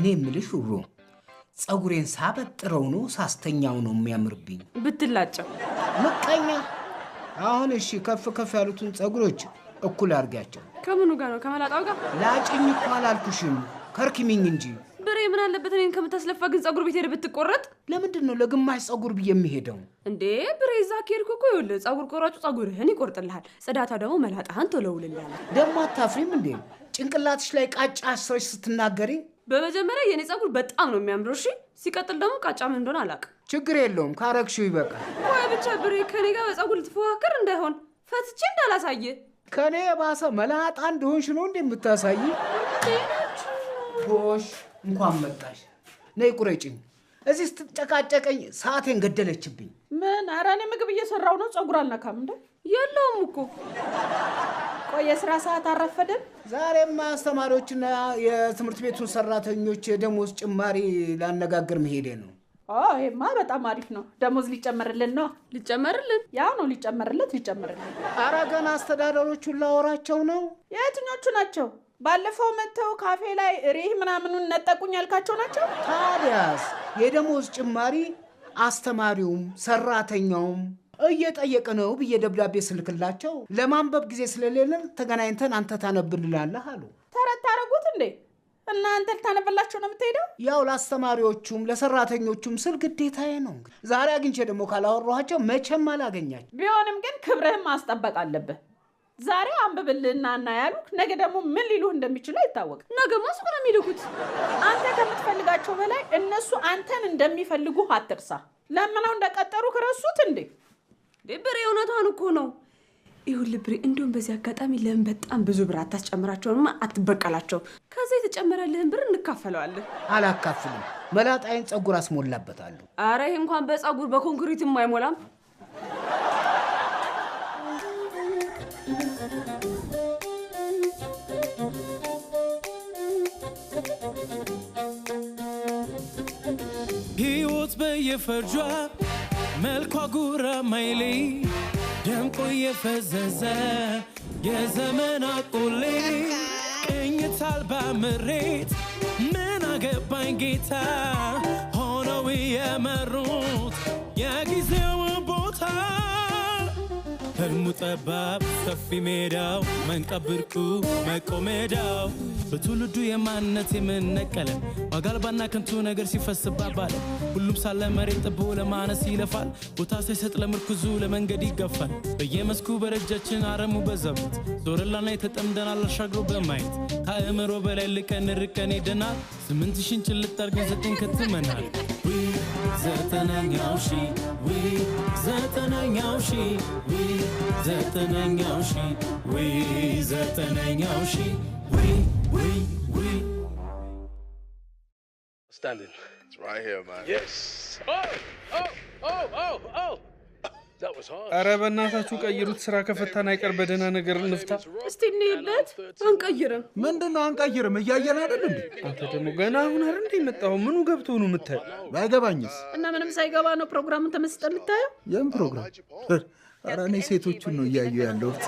እኔ ምልሽ ሩሩ ጸጉሬን ሳበጥረው ነው ሳስተኛው ነው የሚያምርብኝ ብትላጨው ምቀኛ አሁን እሺ ከፍ ከፍ ያሉትን ጸጉሮች እኩል አርጋቸው ከምኑ ጋር ነው ከመላጣው ጋር ላጭኝ እኮ አላልኩሽም ከርክሚኝ እንጂ ብሬ ምን አለበት እኔን ከምታስለፋ ግን ጸጉር ቤት ሄደ ብትቆረጥ ለምንድን ነው ለግማሽ ጸጉር ብዬ የምሄደው እንዴ ብሬ እዛ ከሄድኩ እኮ ይኸውልህ ጸጉር ቆራጩ ጸጉርህን ይቆርጥልሃል ጽዳታው ደግሞ መላጣህን ተለውልልሃል ደግሞ አታፍሪም እንዴ ጭንቅላትሽ ላይ ቃጫ አስረሽ ስትናገሪ በመጀመሪያ የኔ ጸጉር በጣም ነው የሚያምረው እሺ ሲቀጥል ደግሞ ቃጫ ምን እንደሆነ አላውቅም ችግር የለውም ካረግሽው ይበቃል ወይ ብቻ ብሬ ከኔ ጋር በጸጉር ልትፎካከር እንዳይሆን ፈትቼ እንዳላሳየ ከኔ የባሰ መላጣ እንደሆንሽ ነው እንደምታሳይ ጎሽ እንኳን መጣሽ ነይ ቁረጪኝ እዚህ ስትጨቃጨቀኝ ሰዓቴን ገደለችብኝ ምን ኧረ እኔ ምግብ እየሰራው ነው ጸጉር አልነካም እንዴ የለውም እኮ ቆይ የሥራ ሰዓት አረፈደን ዛሬማ አስተማሪዎችና የትምህርት ቤቱን ሰራተኞች ደሞዝ ጭማሪ ላነጋግር መሄዴ ነው ይሄማ በጣም አሪፍ ነው ደሞዝ ሊጨመርልን ነው ያው ነው ሊጨመርልን ኧረ ገና አስተዳደሮቹን ላወራቸው ነው የትኞቹ ናቸው ባለፈው መተው ካፌ ላይ ሪህ ምናምኑን ነጠቁኝ ያልካቸው ናቸው ታዲያስ የደሞዝ ጭማሪ አስተማሪውም ሰራተኛውም እየጠየቀ ነው ብዬ ደብዳቤ ስልክላቸው ለማንበብ ጊዜ ስለሌለን ተገናኝተን አንተ ታነብልላለህ አሉ ተረት ታረጉት እንዴ እናንተ ልታነብላቸው ነው የምትሄደው ያው ለአስተማሪዎቹም ለሰራተኞቹም ስል ግዴታዬ ነው ዛሬ አግኝቼ ደግሞ ካላወራኋቸው መቼም አላገኛቸው ቢሆንም ግን ክብርህም ማስጠበቅ አለብህ ዛሬ አንብብልና እና ያሉክ ነገ ደግሞ ምን ሊሉ እንደሚችሉ አይታወቅም ነገማ ሱቅ ነው የሚልኩት አንተ ከምትፈልጋቸው በላይ እነሱ አንተን እንደሚፈልጉ አትርሳ ለምነው እንደቀጠሩ ከረሱት እንዴ ብሬ እውነቷን እኮ ነው ይኸውልህ ብሬ እንደውም በዚህ አጋጣሚ ለምን በጣም ብዙ ብር አታስጨምራቸውማ አትበቀላቸው ከዛ የተጨመረልህን ብር እንካፈለዋለን አላካፍልም መላጣዬን ጸጉር አስሞላበታለሁ ኧረ ይሄ እንኳን በጸጉር በኮንክሪትም አይሞላም ሕይወት በየፈርጇ መልኳ ጉራ ማይሌ ደምቆ የፈዘዘ የዘመን አቆሌ ቅኝት አልባ ምሬት ምን አገባኝ ጌታ ሆነው የመሩት የጊዜው ቦታ ህልሙ ጠባብ ሰፊ ሜዳው መንቀብርቁ መቆሜዳው በትውልዱ የማንነት የምንነቀለ ማጋልባና ከንቱ ነገር ሲፈስባባል ሁሉም ሳለ መሬት ጥቦ ለማነስ ይለፋል ቦታ ሳይሰጥ ለምርኩዙ ለመንገድ ይገፋል በየመስኩ በረጃችን አረሙ በዛበት ዞረላና የተጠምደናል አሻግሮ በማየት ከአእምሮ በላይ ልቀን ርቀን ሄደናል 8000 ጭልጥ አድርገን 9 ከትመናል ዘጠነኛው ሺ ዘጠነኛው ሺ ዘጠነኛው ሺ ዘጠነኛው ሺ Standing. It's right here, man. Yes. Oh. That was hard. ኧረ በእናታችሁ ቀይሩት ስራ ከፈታን አይቀር በደህና ነገር እንፍታ እስቲ እንሂድለት አንቀይርም ምንድነው አንቀይርም እያየን አይደል እንዴ አንተ ደግሞ ገና አሁን አይደል እንዴ መጣው ምኑ ገብቶ ነው የምታይ ባይገባኝስ እና ምንም ሳይገባ ነው ፕሮግራሙን ተመስጠ የምታየው የም ፕሮግራም ኧረ እኔ ሴቶቹን ነው እያዩ ያለሁት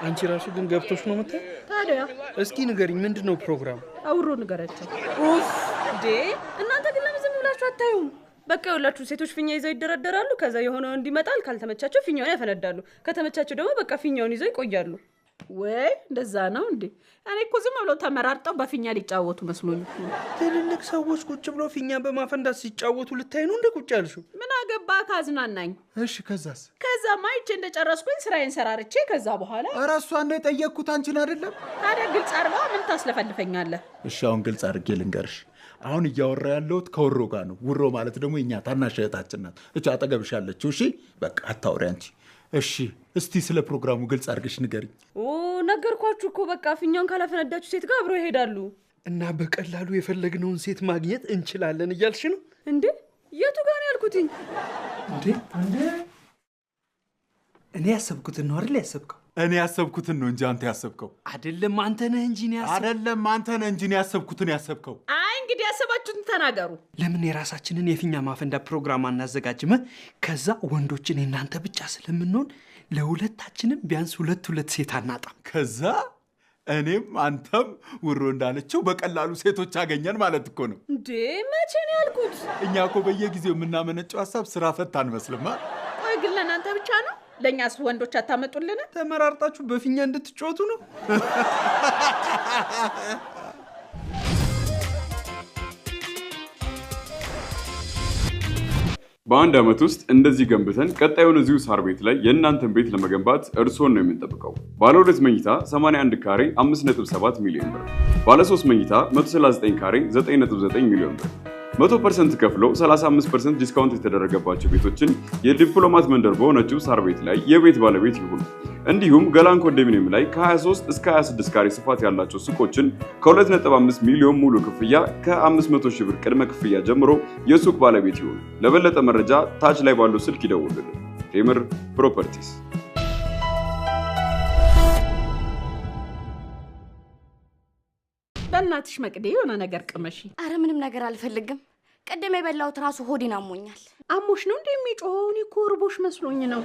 አንቺ ራሱ ግን ገብቶሽ ነው የምታይ ታዲያ እስኪ ንገሪኝ ምንድነው ፕሮግራም አውሮ ንገራቸው እንዴ እናንተ ግን ለምን ዝም ብላችሁ አታዩም በቃ ይኸውላችሁ ሴቶች ፊኛ ይዘው ይደረደራሉ ከዛ የሆነው እንዲመጣል ካልተመቻቸው ፊኛውን ያፈነዳሉ ከተመቻቸው ደግሞ በቃ ፊኛውን ይዘው ይቆያሉ ወይ እንደዛ ነው እንዴ እኔ እኮ ዝም ብለው ተመራርጠው በፊኛ ሊጫወቱ መስሎኝ ትልልቅ ሰዎች ቁጭ ብለው ፊኛ በማፈንዳት ሲጫወቱ ልታይ ነው እንደ ቁጭ ያልሽው ምን አገባ ካዝናናኝ እሺ ከዛ ማይቼ እንደጨረስኩኝ ስራዬን ሰራርቼ ከዛ በኋላ ራሱ አንዴ ጠየቅኩት አንቺን አይደለም ታዲያ ግልጽ አርባ ምን ታስለፈልፈኛለህ እሺ አሁን ግልጽ አድርጌ ልንገርሽ አሁን እያወራ ያለሁት ከወሮ ጋር ነው ወሮ ማለት ደግሞ እኛ ታናሽ እህታችን ናት እቺ አጠገብሽ ያለችው እሺ በቃ አታውሪ አንቺ እሺ እስቲ ስለ ፕሮግራሙ ግልጽ አድርገሽ ንገሪኝ ነገርኳችሁ እኮ በቃ ፊኛውን ካላፈነዳችሁ ሴት ጋር አብረው ይሄዳሉ እና በቀላሉ የፈለግነውን ሴት ማግኘት እንችላለን እያልሽ ነው እንዴ የቱ ጋር ነው ያልኩትኝ እንዴ እኔ ያሰብኩትን ነው አይደል ያሰብከው እኔ ያሰብኩትን ነው እንጂ አንተ ያሰብከው አይደለም አንተ ነህ እንጂ ነው ያሰብከው አይደለም አንተ ነህ እንጂ ነው ያሰብኩትን ያሰብከው አይ እንግዲህ ያሰባችሁትን ተናገሩ ለምን የራሳችንን የፊኛ ማፈንዳ ፕሮግራም አናዘጋጅም ከዛ ወንዶችን እናንተ ብቻ ስለምንሆን ለሁለታችንም ቢያንስ ሁለት ሴት አናጣም ከዛ እኔም አንተም ውሮ እንዳለችው በቀላሉ ሴቶች አገኘን ማለት እኮ ነው። እንዴ መቼ ነው ያልኩት? እኛ እኮ በየጊዜው የምናመነጨው ሀሳብ ስራ ፈት አንመስልማ። ቆይ ግን ለእናንተ ብቻ ነው? ለእኛስ ወንዶች አታመጡልን? ተመራርጣችሁ በፊኛ እንድትጫወቱ ነው? በአንድ ዓመት ውስጥ እንደዚህ ገንብተን ቀጣዩን እዚሁ ሳር ቤት ላይ የእናንተን ቤት ለመገንባት እርሶን ነው የምንጠብቀው። ባለ 2 መኝታ 81 ካሬ 5.7 ሚሊዮን ብር፣ ባለ 3 መኝታ 139 ካሬ 9.9 ሚሊዮን ብር፣ 100% ከፍሎ 35% ዲስካውንት የተደረገባቸው ቤቶችን የዲፕሎማት መንደር በሆነችው ሳር ቤት ላይ የቤት ባለቤት ይሁኑ። እንዲሁም ገላን ኮንዶሚኒየም ላይ ከ23 እስከ 26 ካሬ ስፋት ያላቸው ሱቆችን ከ2.5 ሚሊዮን ሙሉ ክፍያ ከ500 ሺህ ብር ቅድመ ክፍያ ጀምሮ የሱቅ ባለቤት ይሁኑ። ለበለጠ መረጃ ታች ላይ ባለው ስልክ ይደውሉልን። ቴምር ፕሮፐርቲስ። በእናትሽ መቅዴ የሆነ ነገር ቅመሺ። አረ ምንም ነገር አልፈልግም። ቀደም የበላሁት ራሱ ሆዴን አሞኛል። አሞሽ ነው እንዴ የሚጮኸው? እኔ እኮ እርቦሽ መስሎኝ ነው።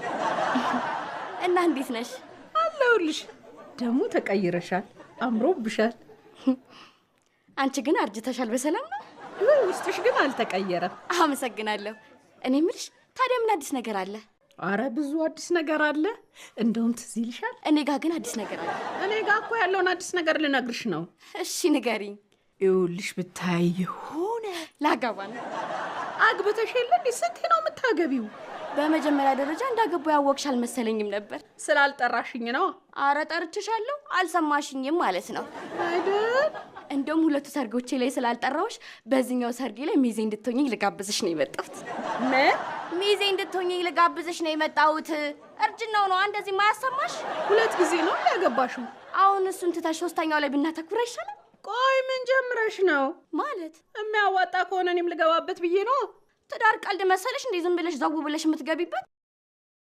እና እንዴት ነሽ? አለሁልሽ። ደግሞ ተቀይረሻል፣ አምሮብሻል። አንቺ ግን አርጅተሻል። በሰላም ነው? ውስጥሽ ግን አልተቀየረም። አመሰግናለሁ። እኔ የምልሽ ታዲያ ምን አዲስ ነገር አለ? አረ ብዙ አዲስ ነገር አለ። እንደውም ትዝ ይልሻል። እኔ ጋር ግን አዲስ ነገር አለ። እኔ ጋር እኮ ያለውን አዲስ ነገር ልነግርሽ ነው። እሺ ንገሪኝ። ይኸውልሽ ብታይ ሆነ ላገባ ነው። አግብተሽ የለ እንዴ? ስንቴ ነው የምታገቢው? በመጀመሪያ ደረጃ እንዳገባው ያወቅሽ አልመሰለኝም ነበር። ስላልጠራሽኝ ነው። አረ ጠርችሻለሁ፣ አልሰማሽኝም ማለት ነው አይደል? እንደውም ሁለቱ ሰርጎቼ ላይ ስላልጠራውሽ በዚህኛው ሰርጌ ላይ ሚዜ እንድትሆኚ ልጋብዝሽ ነው የመጣሁት። ምን? ሚዜ እንድትሆኚ ልጋብዝሽ ነው የመጣሁት። እርጅናው ነው እንደዚህ ማያሰማሽ? 2 ጊዜ ነው ያገባሽው። አሁን እሱን ትተሽ 3ኛው ላይ ብናተኩር አይሻልም? ቆይ ምን ጀምረሽ ነው? ማለት የሚያዋጣ ከሆነ እኔም ልገባበት ብዬ ነው። ትዳር ቀልድ መሰለሽ እንዴ? ዝም ብለሽ ዘው ብለሽ የምትገቢበት?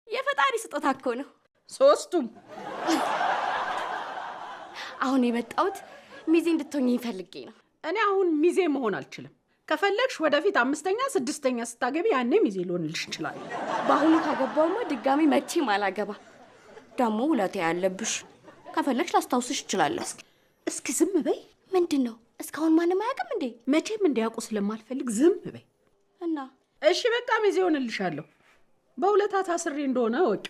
የፈጣሪ ስጦታ እኮ ነው 3ቱም። አሁን የመጣሁት ሚዜ እንድትሆኚ ፈልጌ ነው። እኔ አሁን ሚዜ መሆን አልችልም። ከፈለግሽ ወደፊት 5ኛ 6ኛ ስታገቢ ያኔ ሚዜ ልሆንልሽ ይችላል። በአሁኑ ካገባውማ ድጋሚ መቼም አላገባ። ደግሞ ውለታ ያለብሽ። ከፈለግሽ ላስታውስሽ እችላለሁ። እስኪ ዝም በይ። ምንድን ነው? እስካሁን ማንም አያውቅም እንዴ? መቼም እንዲያውቁ ስለማልፈልግ ዝም በይ። እና እሺ በቃ ሚዜ ሆንልሻለሁ። በውለታ ታስሬ እንደሆነ ወቂ።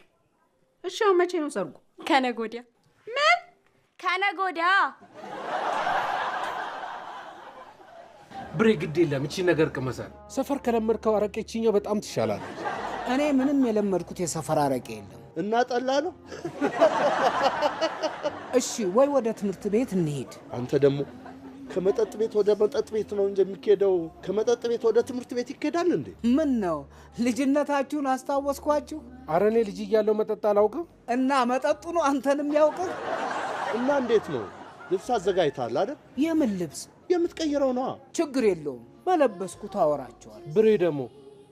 እሺ አሁን መቼ ነው ሰርጉ? ከነገ ወዲያ። ምን? ከነገ ወዲያ። ብሬ ግድ የለም እቺ ነገር ቅመሳል። ሰፈር ከለመድከው አረቄ እቺኛው በጣም ትሻላለች። እኔ ምንም የለመድኩት የሰፈር አረቄ የለም። እና ጠላ ነው። እሺ ወይ ወደ ትምህርት ቤት እንሄድ። አንተ ደግሞ ከመጠጥ ቤት ወደ መጠጥ ቤት ነው እንጂ የሚኬደው ከመጠጥ ቤት ወደ ትምህርት ቤት ይኬዳል እንዴ? ምን ነው ልጅነታችሁን አስታወስኳችሁ? አረ እኔ ልጅ እያለሁ መጠጥ አላውቅም። እና መጠጡ ነው አንተንም ያውቅህ? እና እንዴት ነው? ልብስ አዘጋጅተሃል አይደል? የምን ልብስ? የምትቀይረው ነው። ችግር የለውም በለበስኩ ታወራቸዋል። ብሬ ደግሞ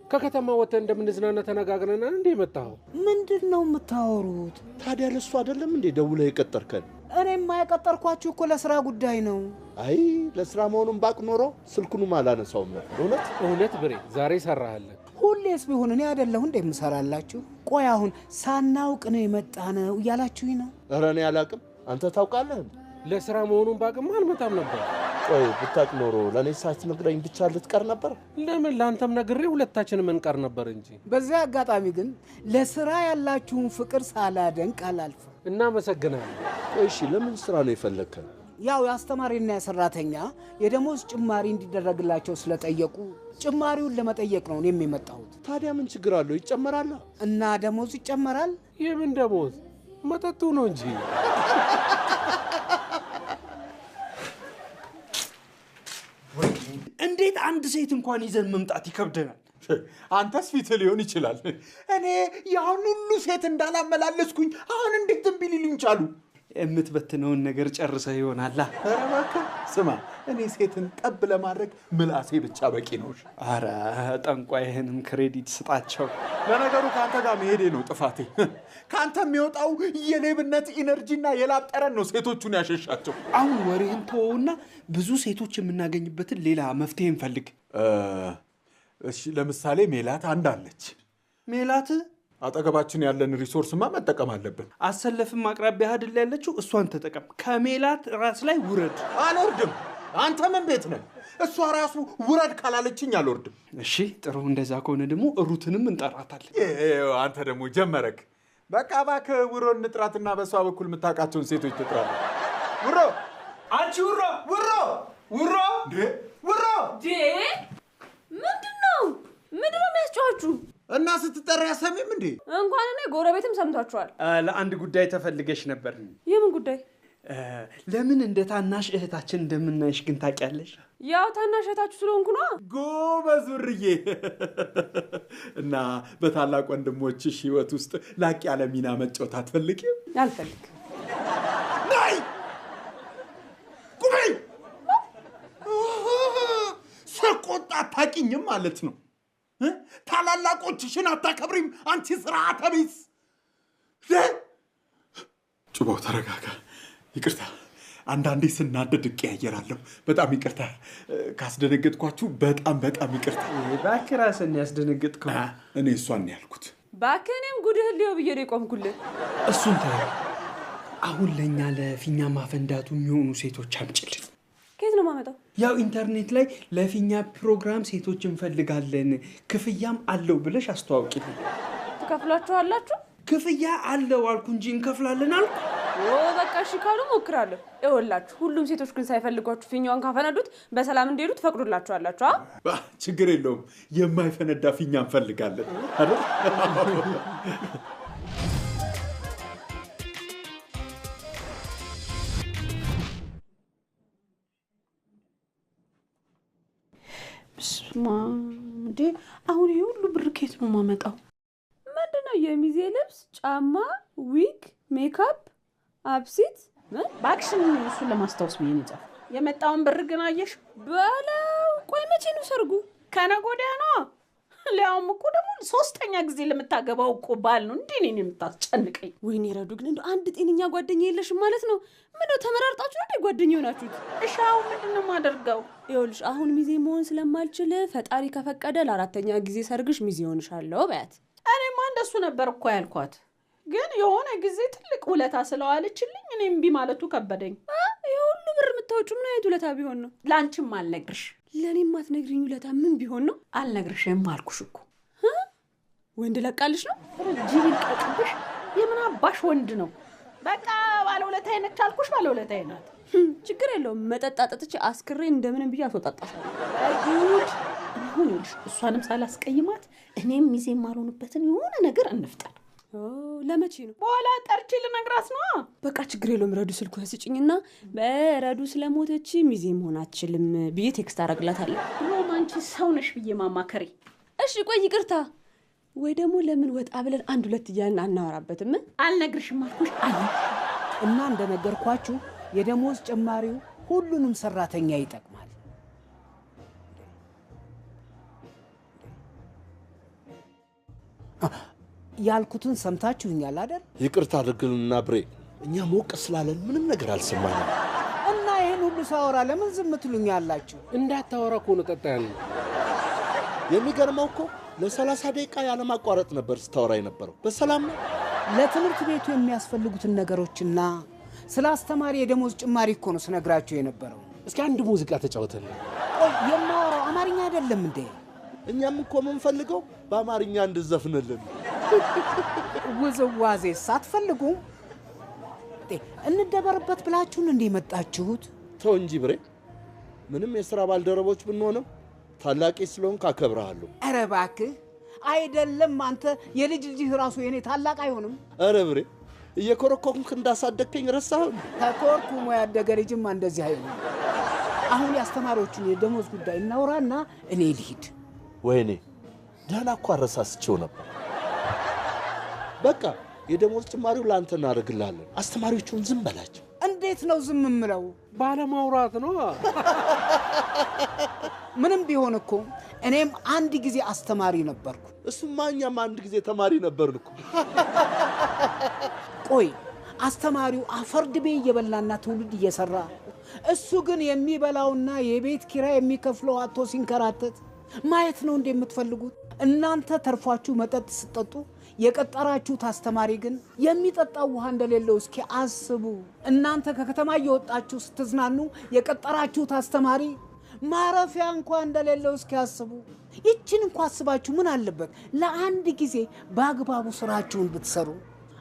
ከከተማ ወጥተን እንደምንዝናና ተነጋግረና እንዴ መጣው? ምንድን ነው የምታወሩት? ታዲያ ለሱ አይደለም እንዴ ደውለህ የቀጠርከን? እኔም የቀጠርኳችሁ እኮ ለስራ ጉዳይ ነው። አይ ለስራ መሆኑን ባቅ ኖሮ ስልኩንም አላነሳውም ነበር። እውነት ብሬ ዛሬ ሰራሃለን። ሁሌስ ቢሆን እኔ አይደለሁ እንዴ የምሰራላችሁ? ቆይ አሁን ሳናውቅ ነው የመጣ ነው እያላችሁኝ ነው? ኧረ እኔ አላቅም። አንተ ታውቃለህ? ለስራ መሆኑን ባቅም አልመጣም ነበር። ቆይ ብታቅ ኖሮ ለእኔ ሳትነግረኝ ብቻ ልትቀር ነበር? ለምን ለአንተም ነግሬ ሁለታችንም እንቀር ነበር እንጂ። በዚያ አጋጣሚ ግን ለስራ ያላችሁን ፍቅር ሳላደንቅ አላልፍም። እናመሰግናለን። ቆይ እሺ ለምን ስራ ነው የፈለግከን? ያው የአስተማሪና የሰራተኛ የደሞዝ ጭማሪ እንዲደረግላቸው ስለጠየቁ ጭማሪውን ለመጠየቅ ነው እኔም የመጣሁት። ታዲያ ምን ችግር አለው? ይጨመራል። እና ደሞዝ ይጨመራል? የምን ደሞዝ? መጠጡ ነው እንጂ። እንዴት አንድ ሴት እንኳን ይዘን መምጣት ይከብደናል? አንተስ ፊት ሊሆን ይችላል። እኔ ያሁን ሁሉ ሴት እንዳላመላለስኩኝ አሁን እንዴት እምቢ ሊሉኝ ቻሉ? የምትበትነውን ነገር ጨርሰህ ይሆናላ። ኧረ እባክህ ስማ፣ እኔ ሴትን ጠብ ለማድረግ ምላሴ ብቻ በቂ ነው። ኧረ ጠንቋይህንም ክሬዲት ስጣቸው። ለነገሩ ከአንተ ጋር መሄዴ ነው ጥፋቴ። ከአንተ የሚወጣው የሌብነት ኢነርጂና የላብ ጠረን ነው ሴቶቹን ያሸሻቸው። አሁን ወሬህን ተወውና ብዙ ሴቶች የምናገኝበትን ሌላ መፍትሄ እንፈልግ። እሺ ለምሳሌ ሜላት አንድ አለች። ሜላት? አጠገባችን ያለን ሪሶርስማ መጠቀም አለብን። አሰለፍም አቅራቢያ አይደል ያለችው? እሷን ተጠቀም። ከሜላት ራስ ላይ ውረድ። አልወርድም። አንተ ምን ቤት ነህ? እሷ ራሱ ውረድ ካላለችኝ አልወርድም። እሺ ጥሩ። እንደዛ ከሆነ ደግሞ ሩትንም እንጠራታለን። አንተ ደግሞ ጀመረክ። በቃ እባክህ ውሮ እንጥራትና በሷ በኩል የምታውቃቸውን ሴቶች ትጥራለህ። ውሮ! አንቺ ውሮ! ውሮ! ውሮ! ውሮ! ምንድነው የሚያስጨዋችሁ? እና ስትጠራ ያሰሚም እንዴ? እንኳን እኔ ጎረቤትም ሰምታችኋል። ለአንድ ጉዳይ ተፈልገሽ ነበር። የምን ጉዳይ? ለምን እንደ ታናሽ እህታችን እንደምናይሽ ግን ታውቂያለሽ? ያው ታናሽ እህታችሁ ስለሆንኩ ነው። ጎበዝ ውርዬ። እና በታላቅ ወንድሞችሽ ህይወት ውስጥ ላቅ ያለ ሚና መጫወት አትፈልጊም? አልፈልግም። ናይ ቁመይ ሰቆጣ አታውቂኝም ማለት ነው። ታላላቆችሽን አታከብሪም አንቺ ስርዓተ ቢስ። ጭቦ ተረጋጋ። ይቅርታ፣ አንዳንዴ ስናደድ እቀያየራለሁ። በጣም ይቅርታ ካስደነገጥኳችሁ። በጣም ይቅርታ። እባክህ ራስን ያስደነገጥከው። እኔ እሷን ያልኩት። እባክህ እኔም ጉድህን ሊየው ብዬ ነው የቆምኩልህ። እሱን ተይው። አሁን ለእኛ ለፊኛ ማፈንዳቱ የሚሆኑ ሴቶች አምጪልን። ከየት ነው የማመጣው? ያው ኢንተርኔት ላይ ለፊኛ ፕሮግራም ሴቶች እንፈልጋለን ክፍያም አለው ብለሽ አስተዋውቂልን። ትከፍላችኋላችሁ? ክፍያ አለው አልኩ እንጂ እንከፍላለን አልኩ። በቃ እሺ ካሉ ሞክራለሁ። ይኸውላችሁ ሁሉም ሴቶች ግን ሳይፈልጓችሁ ፊኛዋን ካፈነዱት በሰላም እንዲሄዱ ትፈቅዱላችኋላችሁ? ችግር የለውም። የማይፈነዳ ፊኛ እንፈልጋለን አይደል? እንዴ አሁን ይሄ ሁሉ ብር ከየት ነው የማመጣው? ምንድነው? የሚዜ ልብስ፣ ጫማ፣ ዊግ፣ ሜካፕ፣ አብሲት ባክሽን እሱን ለማስታወስ ብዬ ነው የጻፈው። የመጣውን ብር ግን አየሽ በለው። ቆይ መቼ ነው ሰርጉ? ከነገ ወዲያ ነው። ሊያውም እኮ ደግሞ 3ኛ ጊዜ ለምታገባው እኮ ባል ነው። እንዴ እኔን የምታስጨንቀኝ? ወይኔ ረዱ፣ ግን እንደው አንድ ጤነኛ ጓደኛ የለሽም ማለት ነው? ምነው ተመራርጣችሁ ነው ጓደኛ ሆናችሁት? እሺ አሁን ምንድነው የማደርገው? ይኸውልሽ አሁን ሚዜ መሆን ስለማልችል ፈጣሪ ከፈቀደ ለ4ኛ ጊዜ ሰርግሽ ሚዜ ሆንሻለሁ በያት። እኔማ እንደሱ ነበር እኮ ያልኳት፣ ግን የሆነ ጊዜ ትልቅ ውለታ ስለዋለችልኝ እኔም እምቢ ማለቱ ከበደኝ። የሁሉ ብር የምታወጪው ምን አይነት ውለታ ቢሆን ነው? ላንቺም አልነግርሽ። ለእኔም አትነግሪኝ ውለታ ምን ቢሆን ነው? አልነግርሽም አልኩሽ እኮ። ወንድ ለቃልሽ ነው? ጅብ ይልቀቅብሽ። የምን አባሽ ወንድ ነው? በቃ ባለውለታዬ ነች አልኩሽ። ባለውለታዬ ናት። ችግር የለውም። መጠጥ አጠጥቼ አስክሬ እንደምንም ብዬ አስወጣጣሻለሁ። ጉድ። አሁን ይኸውልሽ እሷንም ሳላስቀይማት እኔም ሚዜ የማልሆንበትን የሆነ ነገር እንፍጠር። ለመቼ ነው? በኋላ ጠርቼ ልነግራት ነው። በቃ ችግር የለውም። ረዱ ስልኩን ስጭኝና በረዱ ስለሞተች ሚዜ መሆን አትችልም ብዬ ቴክስት አደርግላታለሁ። ድሮም አንቺ ሰው ነሽ ብዬ ማማከሪ። እሺ ቆይ ይቅርታ። ወይ ደግሞ ለምን ወጣ ብለን 1-2 እያልን አናወራበትም? አልነግርሽም አልኩሽ። እና እንደነገርኳችሁ የደሞዝ ጭማሪው ሁሉንም ሰራተኛ ይጠቅማል። ያልኩትን ሰምታችሁኛል አይደል? ይቅርታ አድርግልና ብሬ፣ እኛ ሞቅ ስላለን ምንም ነገር አልሰማንም። እና ይሄን ሁሉ ሳወራ ለምን ዝም ትሉኛላችሁ? እንዳታወራ እኮ ነው ቀጣ ያለው። የሚገርመው እኮ ለ30 ደቂቃ ያለማቋረጥ ነበር ስታወራ የነበረው። በሰላም ነው። ለትምህርት ቤቱ የሚያስፈልጉትን ነገሮችና ስለ አስተማሪ የደሞዝ ጭማሪ እኮ ነው ስነግራችሁ የነበረው። እስኪ አንድ ሙዚቃ ተጫወተልን። ቆይ የማወራው አማርኛ አይደለም እንዴ? እኛም እኮ የምንፈልገው በአማርኛ እንድዘፍንልን። ውዝዋዜ ሳትፈልጉ እንደበርበት ብላችሁን እንዴ መጣችሁት? ተው እንጂ ብሬ፣ ምንም የሥራ ባልደረቦች ብንሆንም ታላቄ ስለሆንክ አከብርሃለሁ። ኧረ እባክህ አይደለም፣ አንተ የልጅ ልጅህ ራሱ የኔ ታላቅ አይሆንም? ኧረ ብሬ፣ እየኮረኮምክ እንዳሳደግከኝ ረሳኸው? ተኮርኩሞ ያደገ ልጅማ እንደዚህ አይሆንም። አሁን የአስተማሪዎቹን የደሞዝ ጉዳይ እናውራና እኔ ልሂድ። ወይኔ ደህና እኮ አረሳስቼው ነበር። በቃ የደሞዝ ጭማሪው ለአንተ እናደርግልሃለን። አስተማሪዎቹን ዝም በላቸው። እንዴት ነው ዝም የምለው? ባለማውራት ነው። ምንም ቢሆን እኮ እኔም አንድ ጊዜ አስተማሪ ነበርኩ። እሱማ እኛም አንድ ጊዜ ተማሪ ነበርን እኮ። ቆይ አስተማሪው አፈር ድቤ እየበላና ትውልድ እየሰራ እሱ ግን የሚበላውና የቤት ኪራይ የሚከፍለው አቶ ሲንከራተት ማየት ነው እንደምትፈልጉት? እናንተ ተርፏችሁ መጠጥ ስትጠጡ የቀጠራችሁት አስተማሪ ግን የሚጠጣው ውሃ እንደሌለው እስኪ አስቡ። እናንተ ከከተማ እየወጣችሁ ስትዝናኑ የቀጠራችሁት አስተማሪ ማረፊያ እንኳን እንደሌለው እስኪ አስቡ። ይችን እንኳን አስባችሁ ምን አለበት ለአንድ ጊዜ በአግባቡ ስራችሁን ብትሰሩ።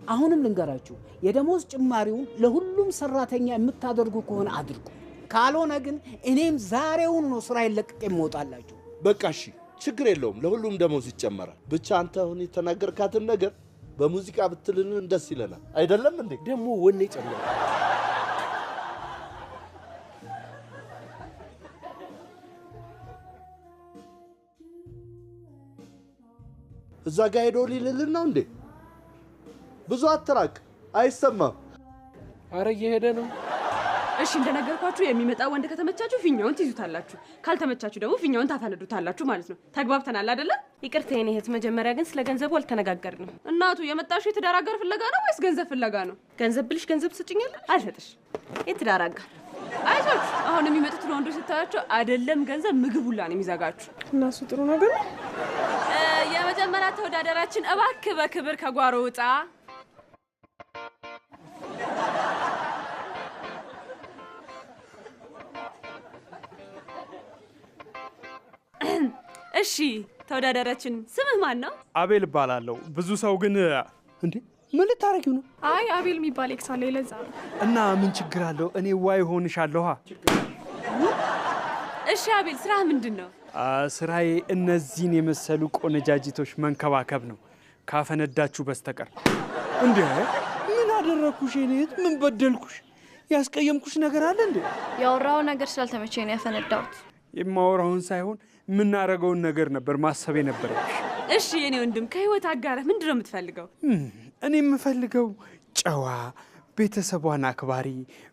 አሁንም ልንገራችሁ፣ የደሞዝ ጭማሪውን ለሁሉም ሰራተኛ የምታደርጉ ከሆነ አድርጉ። ካልሆነ ግን እኔም ዛሬውን ነው ስራ ይለቅቅ የምወጣላችሁ። በቃ እሺ፣ ችግር የለውም። ለሁሉም ደሞዝ ይጨመራል። ብቻ አንተ አሁን የተናገርካትን ነገር በሙዚቃ ብትልን ደስ ይለናል። አይደለም እንዴ? ደግሞ ወኔ ጨመረ። እዛ ጋር ሄዶ ሊልልን ነው እንዴ? ብዙ አትራቅ፣ አይሰማም። አረ እየሄደ ነው። እሺ እንደነገርኳችሁ የሚመጣ ወንድ ከተመቻችሁ ፊኛውን ትይዙታላችሁ፣ ካልተመቻችሁ ደግሞ ፊኛውን ታፈነዱታላችሁ ማለት ነው። ተግባብተናል አይደለ? ይቅርታ የኔ እህት፣ መጀመሪያ ግን ስለ ገንዘቡ አልተነጋገርንም። እናቱ የመጣሽው የትዳር አጋር ፍለጋ ነው ወይስ ገንዘብ ፍለጋ ነው? ገንዘብ ብልሽ ገንዘብ ትሰጪኛለሽ? አልሰጥሽ። የትዳር አጋር አይዞሽ። አሁን የሚመጡትን ወንዶች ስታያቸው አይደለም ገንዘብ ምግብ ሁላ ነው የሚዘጋችሁ። እናሱ ጥሩ ነገር ነው። የመጀመሪያ ተወዳዳራችን እባክህ በክብር ከጓሮ ውጣ። እሺ ተወዳዳራችን ስምህ ማን ነው? አቤል እባላለሁ። ብዙ ሰው ግን እንዴ ምን ልታረጊው ነው? አይ አቤል የሚባል ኤክስ አለ ለዛ ነው። እና ምን ችግር አለው? እኔ ዋይ ሆንሻለሁ። እሺ አቤል ስራህ ምንድነው? ስራዬ እነዚህን የመሰሉ ቆነጃጅቶች መንከባከብ ነው፣ ካፈነዳችሁ በስተቀር። እንዴ ምን አደረኩሽ? እኔት ምን በደልኩሽ? ያስቀየምኩሽ ነገር አለ እንዴ? ያወራው ነገር ስላልተመቸኝ ነው ያፈነዳሁት። የማወራውን ሳይሆን ምናረገውን ነገር ነበር ማሰብ የነበረብሽ። እሺ የኔ ወንድም ከህይወት አጋርህ ምንድነው የምትፈልገው? እኔ የምፈልገው ጨዋ፣ ቤተሰቧን አክባሪ፣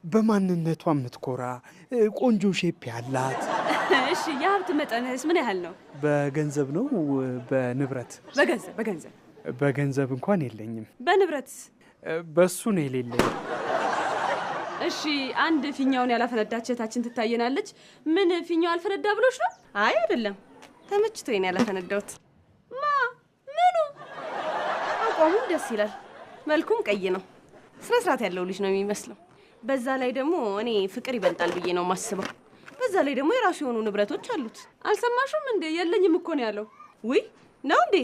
በማንነቷ የምትኮራ፣ ቆንጆ ሼፕ ያላት። እሺ የሀብት መጠንስ ምን ያህል ነው? በገንዘብ ነው በንብረት? በገንዘብ በገንዘብ እንኳን የለኝም። በንብረት? በሱ ነው የሌለኝ። እሺ አንድ ፊኛውን ያላፈነዳች እህታችን ትታየናለች። ምን ፊኛው አልፈነዳ ብሎሽ ነው? አይ አይደለም፣ ተመችቶኝ ነው ያላፈነዳሁት። ምኑ? አቋሙም ደስ ይላል፣ መልኩም ቀይ ነው፣ ስነ ስርዓት ያለው ልጅ ነው የሚመስለው። በዛ ላይ ደግሞ እኔ ፍቅር ይበልጣል ብዬ ነው የማስበው። በዛ ላይ ደግሞ የራሱ የሆኑ ንብረቶች አሉት። አልሰማሽም እንዴ? የለኝም እኮ ነው ያለው። ውይ ነው እንዴ?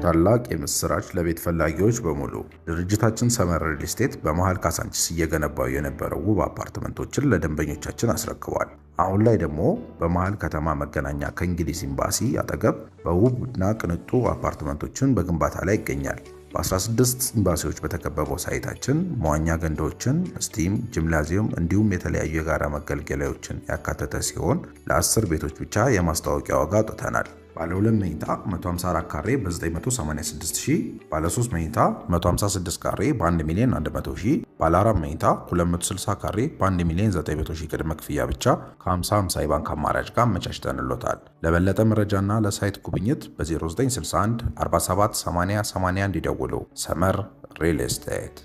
ታላቅ የምስራች ለቤት ፈላጊዎች በሙሉ ድርጅታችን ሰመር ሪል ስቴት በመሃል ካሳንቺስ እየገነባው የነበረው ውብ አፓርትመንቶችን ለደንበኞቻችን አስረክቧል። አሁን ላይ ደግሞ በመሃል ከተማ መገናኛ ከእንግሊዝ ኤምባሲ አጠገብ በውብና ቅንጡ አፓርትመንቶችን በግንባታ ላይ ይገኛል። በ16 ኤምባሲዎች በተከበበው ሳይታችን መዋኛ ገንዳዎችን፣ ስቲም፣ ጂምናዚየም እንዲሁም የተለያዩ የጋራ መገልገያዎችን ያካተተ ሲሆን ለ10 ቤቶች ብቻ የማስታወቂያ ዋጋ አውጥተናል። ባለ 2 መኝታ 154 ካሬ በ986,000፣ ባለ 3 መኝታ 156 ካሬ በ1 ሚሊዮን 100,000፣ ባለ 4 መኝታ 260 ካሬ በ1 ሚሊዮን 900,000 ቅድመ ክፍያ ብቻ ከ50/50 የባንክ አማራጭ ጋር አመቻችተንሎታል። ለበለጠ መረጃና ለሳይት ጉብኝት በ0961 47 80 81 ይደውሉ። ሰመር ሪል ስቴት።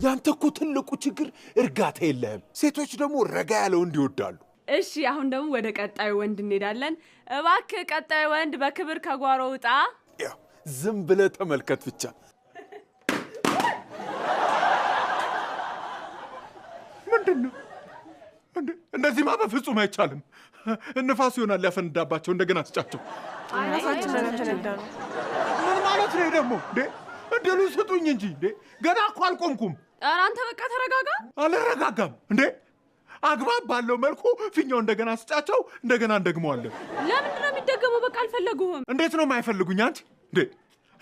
ያንተ እኮ ትልቁ ችግር እርጋታ የለህም። ሴቶች ደግሞ ረጋ ያለው እንዲወዳሉ። እሺ አሁን ደግሞ ወደ ቀጣዩ ወንድ እንሄዳለን። እባክህ ቀጣዩ ወንድ በክብር ከጓሮ ውጣ። ያው ዝም ብለህ ተመልከት ብቻ። ምንድነው? እንደዚህማ በፍጹም አይቻልም። ንፋስ ይሆናል ያፈነዳባቸው። እንደገና አስጫቸው። ምን ማለት ነው ደግሞ? እድሉ ስጡኝ እንጂ ገና እኮ አልቆምኩም። ኧረ አንተ በቃ ተረጋጋ። አልረጋጋም እንዴ? አግባብ ባለው መልኩ ፊኛው እንደገና አስጫቸው፣ እንደገና እንደግመዋለን። ለምንድን ነው የሚደገመው? በቃ አልፈለጉህም። እንዴት ነው የማይፈልጉኝ አንቺ?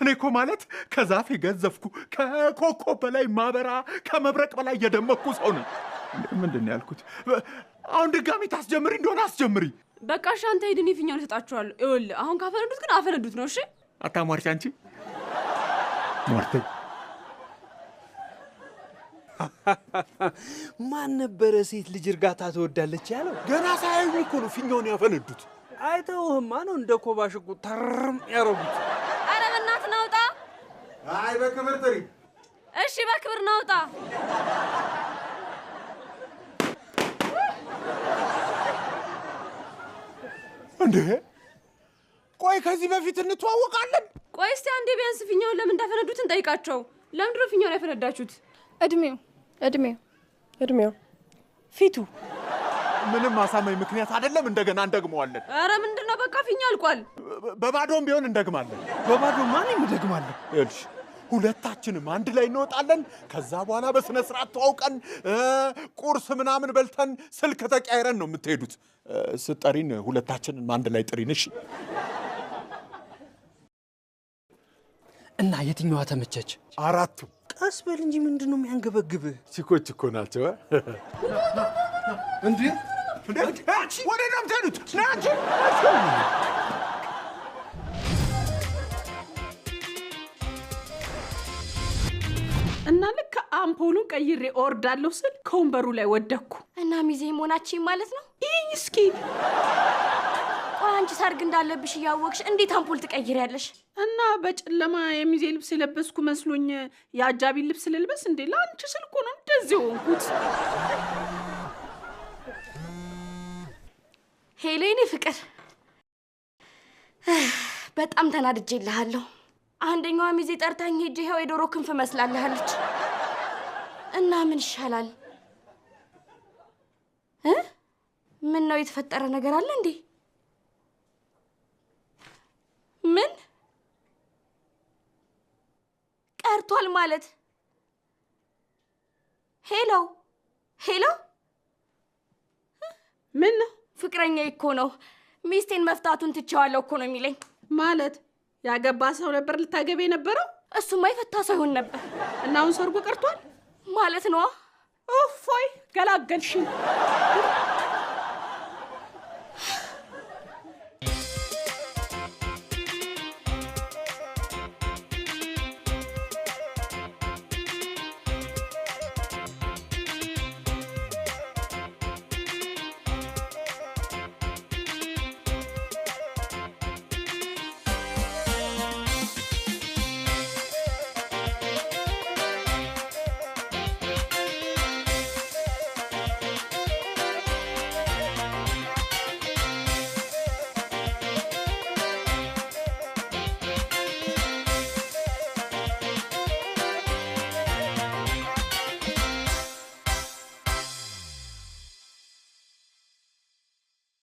እኔ እኮ ማለት ከዛፍ የገዘፍኩ ከኮከብ በላይ ማበራ ከመብረቅ በላይ የደመኩ ሰው ነኝ። ምንድን ነው ያልኩት? አሁን ድጋሚ ታስጀምሪ እንደሆነ አስጀምሪ። በቃ እሺ አንተ ሂድ፣ እኔ ፊኛውን እሰጣችኋለሁ። ይኸውልህ አሁን ካፈነዱት ግን አፈነዱት ነው። እሺ አታሟርቺ አንቺ። ሟርተኝ ማን ነበረ ሴት ልጅ እርጋታ ትወዳለች ያለው? ገና ሳያዩኝ እኮ ነው ፊኛውን ያፈነዱት። አይተውህማ ነው እንደ ኮባ ሽጉጥ ተርም ያረጉት። ኧረ በእናትህ ናውጣ። አይ በክብር ጥሪ። እሺ በክብር ናውጣ። እንዴ ቆይ ከዚህ በፊት እንተዋወቃለን? ቆይ እስቲ አንዴ ቢያንስ ፊኛውን ለምን እንዳፈነዱት እንጠይቃቸው። ለምንድን ነው ፊኛውን ያፈነዳችሁት? እድሜው ፊቱ ምንም አሳማኝ ምክንያት አይደለም። እንደገና እንደግመዋለን። ኧረ ምንድነው? በቃ ፊኛ አልቋል። በባዶም ቢሆን እንደግማለን። በባዶ ማን እንደግማለን? እሺ ሁለታችንም አንድ ላይ እንወጣለን። ከዛ በኋላ በስነ ስርዓት ተዋውቀን ቁርስ ምናምን በልተን ስልክ ተቀያይረን ነው የምትሄዱት። ስጠሪን ሁለታችንን አንድ ላይ ጥሪን። እሺ እና የትኛዋ ተመቸች? አራቱ። ቀስ በል እንጂ ምንድነው የሚያንገበግብህ? ቺኮች እኮ ናቸው። እንዴ ወደ እናም ትሄዱት ናቸው። እና ልክ አምፖሉን ቀይሬ እወርዳለሁ ስል ከወንበሩ ላይ ወደኩ። እና ሚዜ መሆናችን ማለት ነው? ይህኝ እስኪ አንቺ ሰርግ እንዳለብሽ እያወቅሽ እንዴት አምፖል ትቀይሪያለሽ? እና በጨለማ የሚዜ ልብስ የለበስኩ መስሎኝ የአጃቢ ልብስ ልልበስ እንዴ? ለአንቺ ስል እኮ ነው እንደዚህ ሆንኩት። ሄሌኔ ፍቅር በጣም ተናድጄልሃለሁ። አንደኛዋ ሚዜ ጠርታኝ ሄጄ ይኸው የዶሮ ክንፍ መስላለሃለች። እና ምን ይሻላል? ምን ነው የተፈጠረ ነገር አለ እንዴ? ምን ቀርቷል ማለት? ሄሎ ምን ነው? ፍቅረኛ እኮ ነው። ሚስቴን መፍታቱን ትቼዋለሁ እኮ ነው የሚለኝ። ማለት ያገባ ሰው ነበር ልታገቢ የነበረው? እሱማ የፈታ ሰው ይሆን ነበር። እና አሁን ሰርጉ ቀርቷል ማለት ነው? ኦፎይ ገላገልሽኝ።